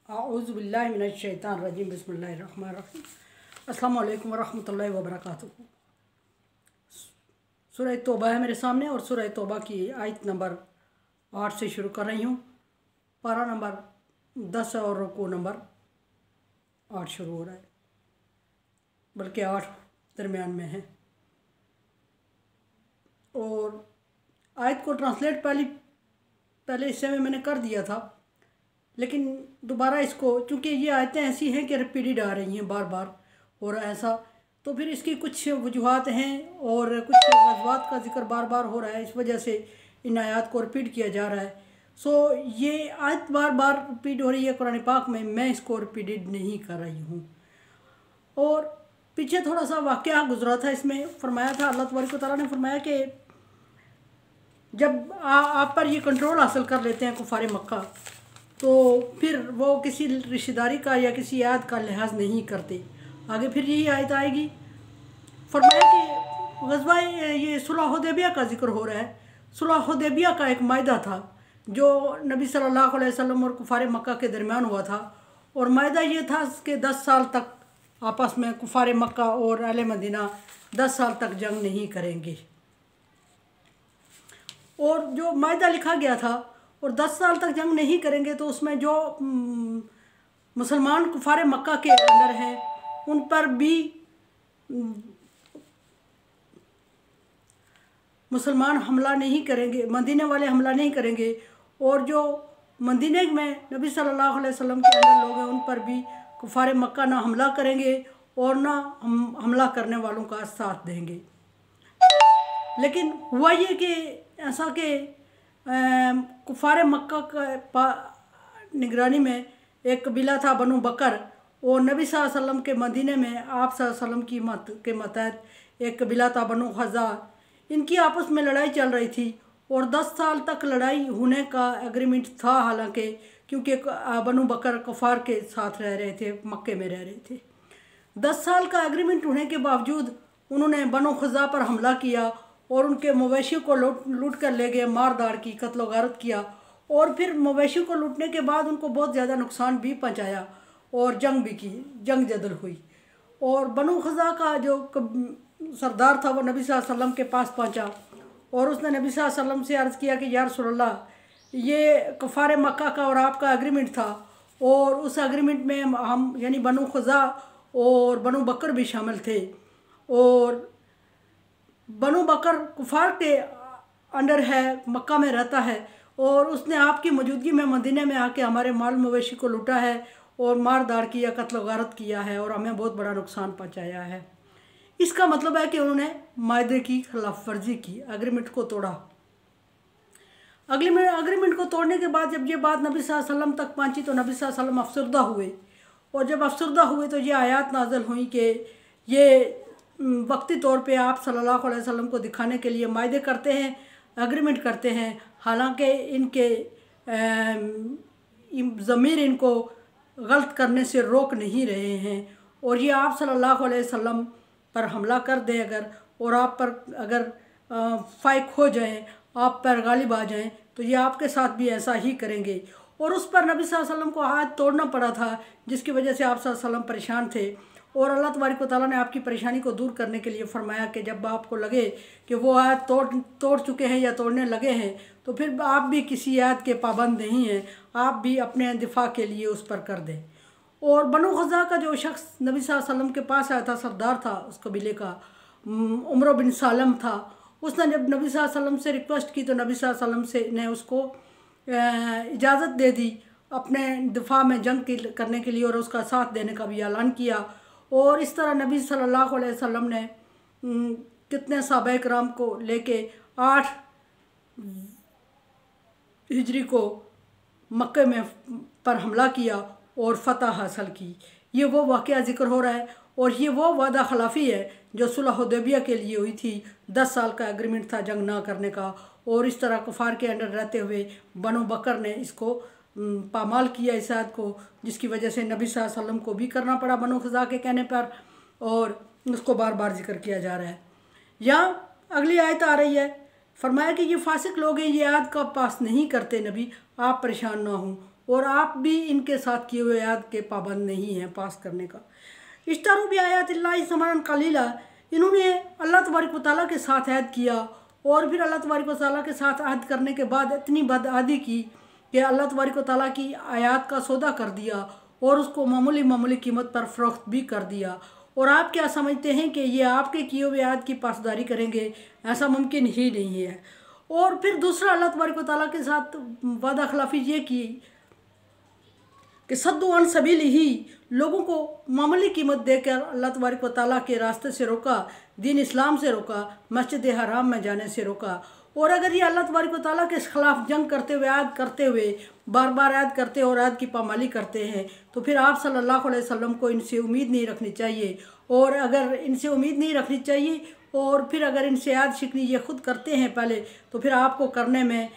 आऊज़ुबिल्लाहि मिनश्शैतानिर्रजीम बिस्मिल्लाहिर्रहमानिर्रहीम। अस्सलामु अलैकुम वरहमतुल्लाहि वबरकातुहू। सूरह तौबा है मेरे सामने और सूरह तौबा की आयत नंबर 8 से शुरू कर रही हूँ। पारा नंबर 10 और रुकू नंबर 8 शुरू हो रहा है, बल्कि 8 दरमियान में है। और आयत को ट्रांसलेट पहले हिस्से में मैंने कर दिया था, लेकिन दोबारा इसको, चूँकि ये आयतें ऐसी हैं कि रिपीटेड आ रही हैं, बार बार हो रहा है ऐसा, तो फिर इसकी कुछ वजूहात हैं और कुछ गज़वात का जिक्र बार बार हो रहा है, इस वजह से इन आयत को रिपीट किया जा रहा है। ये आयत बार बार रिपीट हो रही है कुरान पाक में, मैं इसको रिपीटेड नहीं कर रही हूँ। और पीछे थोड़ा सा वाक़या गुजरा था, इसमें फरमाया था, अल्लाह तबारक व तआला ने फरमाया कि जब आप पर ये कंट्रोल हासिल कर लेते हैं कुफार मक्का, तो फिर वो किसी रिश्तेदारी का या किसी याद का लिहाज नहीं करते। आगे फिर यही आयत आएगी। फरमाया कि ग़ज़वा ये सुलह हुदैबिया का जिक्र हो रहा है। सुलह हुदैबिया का एक मायदा था जो नबी सल्लल्लाहु अलैहि वसल्लम और कुफार मक्का के दरमियान हुआ था, और मायदा ये था कि 10 साल तक आपस में कुफार मक्का और अहले मदीना 10 साल तक जंग नहीं करेंगे। और जो मायदा लिखा गया था और 10 साल तक जंग नहीं करेंगे, तो उसमें जो मुसलमान कुफार मक्का के अंदर हैं उन पर भी मुसलमान हमला नहीं करेंगे, मदीने वाले हमला नहीं करेंगे, और जो मदीने में नबी सल्लल्लाहु अलैहि वसल्लम के अंदर लोग हैं उन पर भी कुफार मक्का ना हमला करेंगे और ना हमला करने वालों का साथ देंगे। लेकिन हुआ ये कि ऐसा कि कुफार मक्का का निगरानी में एक कबीला था बनु बकर, और नबी सल्लल्लाहु अलैहि वसल्लम के मदीने में आप सल्लल्लाहु अलैहि वसल्लम की मत के मतहत एक कबीला था बनु खज़ा। इनकी आपस में लड़ाई चल रही थी और 10 साल तक लड़ाई होने का एग्रीमेंट था, हालांकि क्योंकि बनु बकर कुफार के साथ रह रहे थे, मक्के में रह रहे थे। 10 साल का एग्रीमेंट होने के बावजूद उन्होंने बनु खज़ा पर हमला किया और उनके मवेशियों को लूट कर ले गए, मार दाड़ की, कत्ल गारत किया, और फिर मवेशियों को लूटने के बाद उनको बहुत ज़्यादा नुकसान भी पहुंचाया और जंग भी की, जंग जदल हुई। और बनु खज़ा का जो सरदार था वो नबी सल्लल्लाहु अलैहि वसल्लम के पास पहुंचा और उसने नबी सल्लल्लाहु अलैहि वसल्लम से अर्ज़ किया कि या रसूलल्लाह, ये कुफार मक्का का और आपका एग्रीमेंट था, और उस एग्रीमेंट में हम यानी बनु खज़ा और बनु बकर भी शामिल थे, और बनु बकर कुफार के अंडर है, मक्का में रहता है, और उसने आपकी मौजूदगी में मदीने में आके हमारे माल मवेशी को लूटा है और मार दाड़ किया, कत्ल गारत किया है और हमें बहुत बड़ा नुकसान पहुंचाया है। इसका मतलब है कि उन्होंने मायदे की खिलाफ वर्जी की, एग्रीमेंट को तोड़ा। एग्रीमेंट को तोड़ने के बाद जब ये बात नबी सल्लल्लाहु अलैहि वसल्लम तक पहुंची तो नबी सल्लल्लाहु अलैहि वसल्लम अफसरदा हुए, और जब अफसरदा हुए तो ये आयत नाज़िल हुई कि ये वक्ती तौर पे आप सल्लल्लाहु अलैहि वसल्लम को दिखाने के लिए मायदे करते हैं, एग्रीमेंट करते हैं, हालांकि इनके ज़मीर इनको गलत करने से रोक नहीं रहे हैं, और ये आप सल्लल्लाहु अलैहि वसल्लम पर हमला कर दें अगर, और आप पर अगर फाइक हो जाएं, आप पर गालिब आ जाएं, तो ये आपके साथ भी ऐसा ही करेंगे। और उस पर नबी सल्लल्लाहु अलैहि वसल्लम को हाथ तोड़ना पड़ा था, जिसकी वजह से आप सल्लल्लाहु अलैहि वसल्लम परेशान थे। और अल्लाह तबारक व तआला ने आपकी परेशानी को दूर करने के लिए फरमाया कि जब आपको लगे कि वो आयत तोड़ चुके हैं या तोड़ने लगे हैं, तो फिर आप भी किसी आयत के पाबंद नहीं हैं, आप भी अपने दिफा के लिए उस पर कर दें। और बनु खज़ा का जो शख्स नबी सल्लल्लाहु अलैहि वसल्लम के पास आया था, सरदार था उस कबीले का, उमर बिन सालम था, उसने जब नबी सल्लल्लाहु अलैहि वसल्लम से रिक्वेस्ट की तो नबी सल्लल्लाहु अलैहि वसल्लम ने उसको इजाज़त दे दी अपने दिफा में जंग करने के लिए, और उसका साथ देने का भी ऐलान किया। और इस तरह नबी सल्लल्लाहु अलैहि वसल्लम ने कितने सहाबा किराम को लेके 8 हिजरी को मक्के में पर हमला किया और फतह हासिल की। ये वो वाक़या ज़िक्र हो रहा है, और ये वो वादा खिलाफ़ी है जो सुलह हुदैबिया के लिए हुई थी। 10 साल का एग्रीमेंट था जंग ना करने का, और इस तरह कुफार के अंडर रहते हुए बनु बकर ने इसको पामाल किया इस आयत को, जिसकी वजह से नबी सल्लल्लाहु अलैहि वसल्लम को भी करना पड़ा बनु खज़ा के कहने पर, और उसको बार बार जिक्र किया जा रहा है। यहाँ अगली आयत आ रही है, फरमाया कि ये फासिक लोग हैं, ये आयत का पास नहीं करते नबी, आप परेशान ना हों, और आप भी इनके साथ किए हुए याद के पाबंद नहीं हैं पास करने का। इश्तारू भी आयातिल्लाहि समानन कलीला, इन्होंने अल्लाह तबारक व तआला के साथ ऐद किया और फिर अल्लाह तबारक व तआला के साथ ऐद करने के बाद इतनी बदआदी की कि अल्लाह तबारक व तआला की आयात का सौदा कर दिया और उसको मामूली कीमत पर फ़रोख्त भी कर दिया। और आप क्या समझते हैं कि ये आपके किए हुए याद की पासदारी करेंगे? ऐसा मुमकिन ही नहीं है। और फिर दूसरा अल्लाह तबारक व तआला के साथ वादा खिलाफ़ी ये की कि सद्दु अन सबील ही, लोगों को मामूली कीमत देकर अल्लाह तबारक व तआला के रास्ते से रोका, दीन इस्लाम से रोका, मस्जिद हराम में जाने से रोका। और अगर ये अल्लाह तबारक व तआला के ख़िलाफ़ जंग करते हुए ऐद करते हुए बार बार ऐद करते और ऐद की पामाली करते हैं तो फिर आप सल्लल्लाहु अलैहि वसल्लम को इनसे उम्मीद नहीं रखनी चाहिए। और अगर इनसे उम्मीद नहीं रखनी चाहिए और फिर अगर इनसे ऐद शिकनी ये खुद करते हैं पहले, तो फिर आपको करने में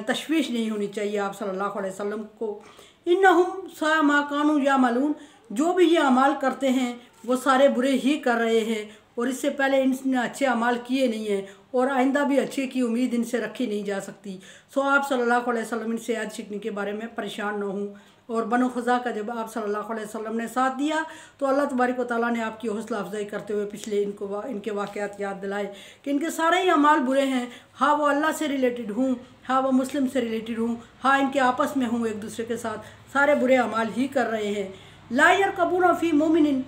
तशवीश नहीं होनी चाहिए आप सल्लल्लाहु अलैहि वसल्लम को। इन्नहुम सा मा कानू यामलून, जो भी ये अमाल करते हैं वो सारे बुरे ही कर रहे हैं और इससे पहले इनने अच्छे अमाल किए नहीं हैं और आइंदा भी अच्छे की उम्मीद इनसे रखी नहीं जा सकती। सो आप सल्लल्लाहु अलैहि वसल्लम इनसे ऐद शिकनी के बारे में परेशान न हों। और बनो ख़ुज़ा का जब आप सल्लल्लाहु अलैहि वसल्लम ने साथ दिया तो अल्लाह तबारक व तआला ने आपकी हौसला अफजाई करते हुए पिछले इनके वाक़यात याद दिलाए कि इनके सारे ही अमाल बुरे हैं। हाँ वो अल्लाह से रिलेटेड हूँ, हाँ वो मुस्लिम से रिलेटेड हूँ, हाँ इनके आपस में हूँ एक दूसरे के साथ, सारे बुरे अमाल ही कर रहे हैं। ला यरकबूना फ़ी मोमिनिन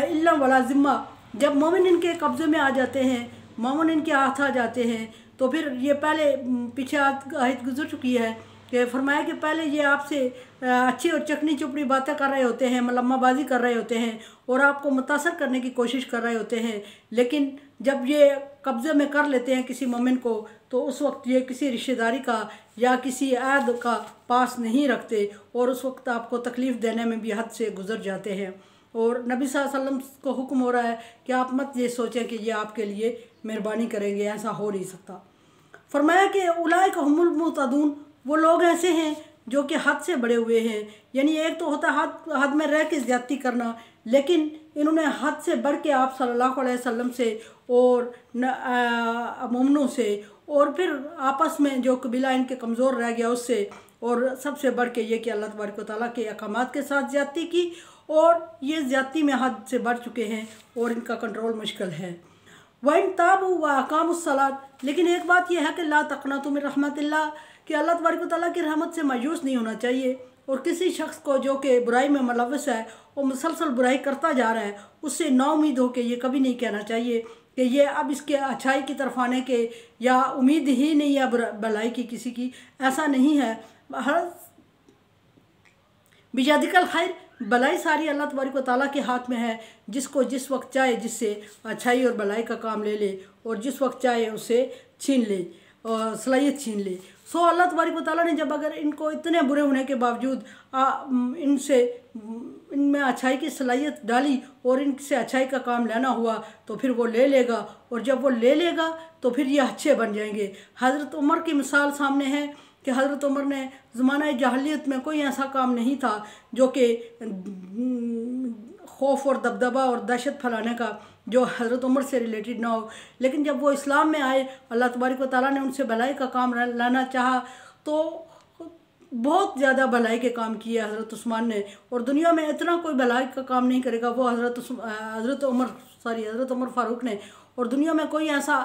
इल्ला वला ज़िम्मा, जब मोमिन इनके कब्ज़े में आ जाते हैं, मोमिन इनके हाथ आ जाते हैं तो फिर ये पहले पीछे आयत गुजर चुकी है कि फरमाया कि पहले ये आपसे अच्छी और चकनी चुपड़ी बातें कर रहे होते हैं, मलम्माबाजी कर रहे होते हैं और आपको मुतासर करने की कोशिश कर रहे होते हैं, लेकिन जब ये कब्ज़े में कर लेते हैं किसी मोमिन को तो उस वक्त ये किसी रिश्तेदारी का या किसी ऐद का पास नहीं रखते और उस वक्त आपको तकलीफ़ देने में भी हद से गुजर जाते हैं। और नबी सल्लल्लाहु अलैहि वसल्लम को हुक्म हो रहा है कि आप मत ये सोचें कि ये आपके लिए मेहरबानी करेंगे, ऐसा हो नहीं सकता। फरमाया कि उलाइका हुमुल मुअतदून, वो लोग ऐसे हैं जो कि हद से बड़े हुए हैं। यानी एक तो होता है हद में रह के ज़्यादती करना, लेकिन इन्होंने हद से बढ़ के आप सल्लल्लाहु अलैहि वसल्लम से और मोमिनों से और फिर आपस में जो कबीला इनके कमज़ोर रह गया उससे, और सबसे बढ़ के ये कि अल्लाह तबारक व तआला के अहकामात के साथ ज़्यादती की और ये ज़्यादती में हद से बढ़ चुके हैं और इनका कंट्रोल मुश्किल है। वइन ताबू व अकामुस्सलात, लेकिन एक बात यह है कि ला तक़नतू मिन रहमतिल्लाह, कि अल्लाह तबारक व तआला की रहमत से मायूस नहीं होना चाहिए। और किसी शख्स को जो कि बुराई में मुलव्वस है और मुसलसल बुराई करता जा रहा है उससे नाउमीद हो के ये कभी नहीं कहना चाहिए कि ये अब इसके अच्छाई की तरफ आने के या उम्मीद ही नहीं है भलाई की किसी की, ऐसा नहीं है। हर बियादिकल खैर, भलाई सारी अल्लाह तबारक व तआला के हाथ में है, जिसको जिस वक्त चाहे जिससे अच्छाई और भलाई का काम ले ले और जिस वक्त चाहे उसे छीन ले और सलाहियत छीन ले। सो अल्लाह तबारक व तआला ने जब अगर इनको इतने बुरे होने के बावजूद इनमें अच्छाई की सलाहियत डाली और इनसे अच्छाई का काम लेना हुआ तो फिर वो ले लेगा, और जब वो ले लेगा तो फिर ये अच्छे बन जाएंगे। हज़रत उमर की मिसाल सामने है कि हज़रत उमर ने ज़माना जahलियत में कोई ऐसा काम नहीं था जो कि खौफ और दबदबा और दहशत फैलाने का जो हज़रत उमर से रिलेटेड ना हो, लेकिन जब वो इस्लाम में आए अल्लाह तबारक व तआला ने उनसे भलाई का काम लाना चाहा तो बहुत ज़्यादा भलाई के काम किए हज़रत उस्मान ने, और दुनिया में इतना कोई भलाई का काम नहीं करेगा वो हज़रत उमर फ़ारूक ने, और दुनिया में कोई ऐसा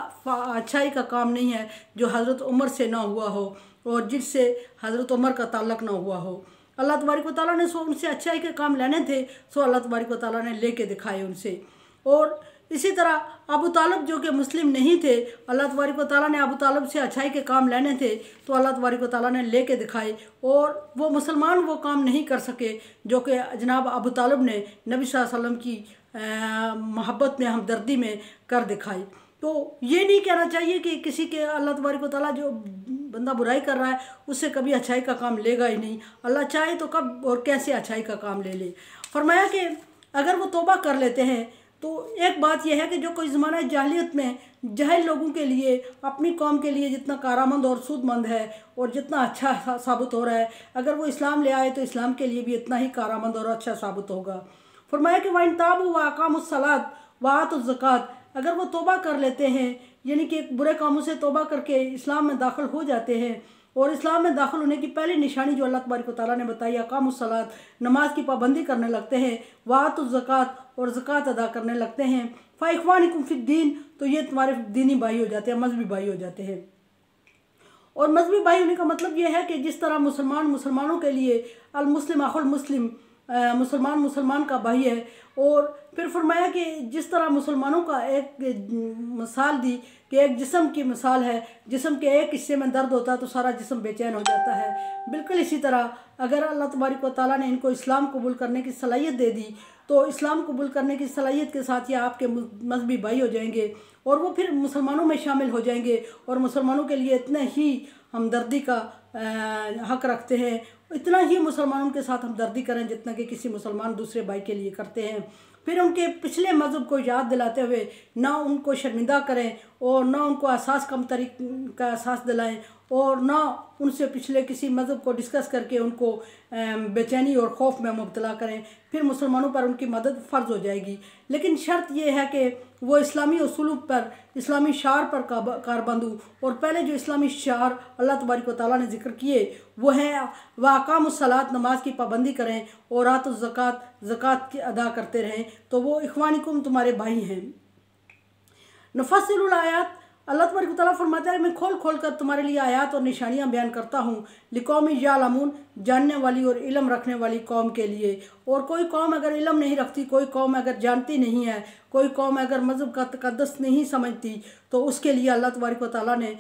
अच्छाई का काम नहीं है जो हज़रत उमर से ना हुआ हो और जिससे हज़रत उमर का ताल्लुक़ ना हुआ हो। अल्लाह तबारक व तआला ने उनसे अच्छाई के काम लेने थे, सो अल्लाह तबारक व तआला ने लेके दिखाए उनसे। और इसी तरह अबू तालिब जो कि मुस्लिम नहीं थे, अल्लाह तबारक व तआला ने अबू तालिब से अच्छाई के काम लेने थे तो अल्लाह तबारक व तआला ने लेके दिखाए, और वो मुसलमान वो काम नहीं कर सके जो कि जनाब अबू तालिब ने नबी सल्लल्लाहु अलैहि वसल्लम की मोहब्बत में हमदर्दी में कर दिखाई। तो ये नहीं कहना चाहिए कि किसी के अल्लाह तबारक व तआला जो बंदा बुराई कर रहा है उससे कभी अच्छाई का काम लेगा ही नहीं, अल्लाह चाहे तो कब और कैसे अच्छाई का काम ले ले। फरमाया कि अगर वो तौबा कर लेते हैं तो एक बात यह है कि जो कोई ज़माना जाहिलियत में जाहिल लोगों के लिए अपनी कौम के लिए जितना कारामंद और सूदमंद है और जितना अच्छा साबित हो रहा है, अगर वो इस्लाम ले आए तो इस्लाम के लिए भी इतना ही कारामंद और अच्छा साबित होगा। फरमाया कि वाइन ताबू व अकामुस्सलात व आतुज़ ज़कात, अगर वो तौबा कर लेते हैं यानी कि बुरे कामों से तौबा करके इस्लाम में दाखिल हो जाते हैं और इस्लाम में दाखिल होने की पहली निशानी जो अल्लाह तबारक व तआला ने बताई, अकामुस्सलात, नमाज की पाबंदी करने लगते हैं, वातुज़्ज़कात, और ज़कात अदा करने लगते हैं, फ़इख्वानिकुम फ़िद्दीन, तो ये तुम्हारे दीनी भाई हो जाते हैं, मजहबी भाई हो जाते हैं। और मजहबी भाई होने का मतलब ये है कि जिस तरह मुसलमानों के लिए अल मुस्लिम अखुल मुस्लिम, मुसलमान का भाई है। और फिर फरमाया कि जिस तरह मुसलमानों का एक मिसाल दी कि एक जिस्म की मिसाल है, जिस्म के एक हिस्से में दर्द होता है तो सारा जिस्म बेचैन हो जाता है। बिल्कुल इसी तरह अगर अल्लाह तबारक व तआला ने इनको इस्लाम कबूल करने की सलाहियत दे दी तो इस्लाम कबूल करने की सलाहियत के साथ ये आपके मजहबी भाई हो जाएंगे और वो फिर मुसलमानों में शामिल हो जाएंगे और मुसलमानों के लिए इतना ही हमदर्दी का हक़ रखते हैं, इतना ही मुसलमानों के साथ हमदर्दी करें जितना कि किसी मुसलमान दूसरे भाई के लिए करते हैं। फिर उनके पिछले मज़हब को याद दिलाते हुए ना उनको शर्मिंदा करें और ना उनको एहसास कम तरीक का एहसास दिलाएं और ना उनसे पिछले किसी मज़हब को डिस्कस करके उनको बेचैनी और खौफ में मुब्तला करें। फिर मुसलमानों पर उनकी मदद फ़र्ज़ हो जाएगी। लेकिन शर्त यह है कि वो इस्लामी उसूल पर, इस्लामी शार पर कारबंद हो। और पहले जो इस्लामी शार अल्लाह तबारक व तआला ने ज़िक्र किए वो है वाक़ामुस्सलात, नमाज की पाबंदी करें और आतुज़्ज़कात, ज़कात अदा करते रहें, तो वो इख्वानिकुम तुम्हारे भाई हैं। नफ़स्सिलुल आयात, अल्लाह तबारक व तआला फरमाता है मैं खोल खोल कर तुम्हारे लिए आयात और निशानियाँ बयान करता हूँ, लिकौमी यालमून, जानने वाली और इल्म रखने वाली कौम के लिए। और कोई कौम अगर इल्म नहीं रखती, कोई कौम अगर जानती नहीं है, कोई कौम अगर मज़हब का तक़द्दुस नहीं समझती तो उसके लिए अल्लाह तबारक व तआला ने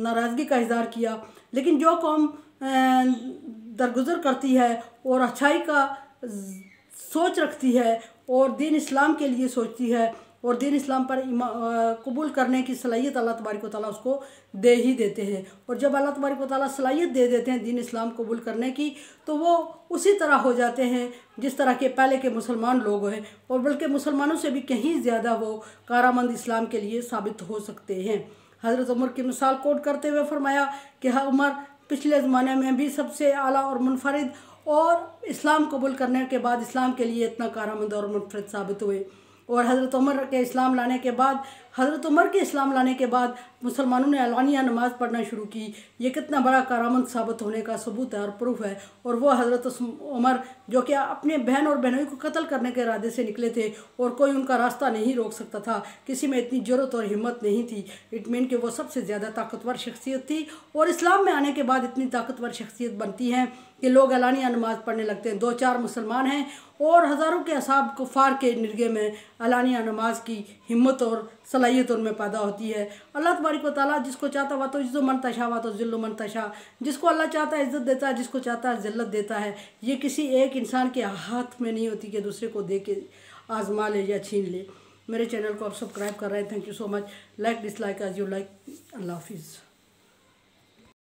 नाराज़गी का इज़हार किया। लेकिन जो कौम दरगुजर करती है और अच्छाई का सोच रखती है और दीन इस्लाम के लिए सोचती है और दीन इस्लाम पर कबूल करने की सलाहियत अल्लाह तबारक व तआला उसको दे ही देते हैं। और जब अल्लाह तबारक व तआला सलाहियत दे देते हैं दीन इस्लाम कबूल करने की तो वो उसी तरह हो जाते हैं जिस तरह के पहले के मुसलमान लोग हैं, और बल्कि मुसलमानों से भी कहीं ज़्यादा वो कारमंद इस्लाम के लिए साबित हो सकते हैं। हज़रत उमर की मिसाल कोट करते हुए फरमाया कि उमर पिछले ज़माने में भी सबसे आला और मुनफरिद और इस्लाम कबूल करने के बाद इस्लाम के लिए इतना कारमंद और मुनफरिद साबित हुए। और हज़रत उमर के इस्लाम लाने के बाद, हज़रत उमर के इस्लाम लाने के बाद मुसलमानों ने एलानिया नमाज़ पढ़ना शुरू की। ये कितना बड़ा करामत साबित होने का सबूत है और प्रूफ है। और वो हज़रत उमर जो कि अपने बहन और बहनों को कत्ल करने के इरादे से निकले थे और कोई उनका रास्ता नहीं रोक सकता था, किसी में इतनी ज़रूरत और हिम्मत नहीं थी। इट मीन कि वो सबसे ज़्यादा ताकतवर शख्सियत थी। और इस्लाम में आने के बाद इतनी ताकतवर शख्सियत बनती हैं कि लोग एलानिया नमाज़ पढ़ने लगते हैं। 2-4 मुसलमान हैं और हज़ारों के असाब कुफ़ार के निर्गे में एलानिया नमाज की हिम्मत और सलाहियत उनमें पैदा होती है। अल्लाह तबारक व तआला जिसको चाहता वा तो इज़्ज़ु मन तशा वा तो ज़िल्लु मन तशा, जिसको अल्लाह चाहता है इज़्ज़त देता है, जिसको चाहता है ज़िल्लत देता है। ये किसी एक इंसान के हाथ में नहीं होती कि दूसरे को दे के आज़मा ले या छीन ले। मेरे चैनल को आप सब्सक्राइब कर रहे हैं, thank you so much. Like dislike as you like. अल्लाह हाफिज़।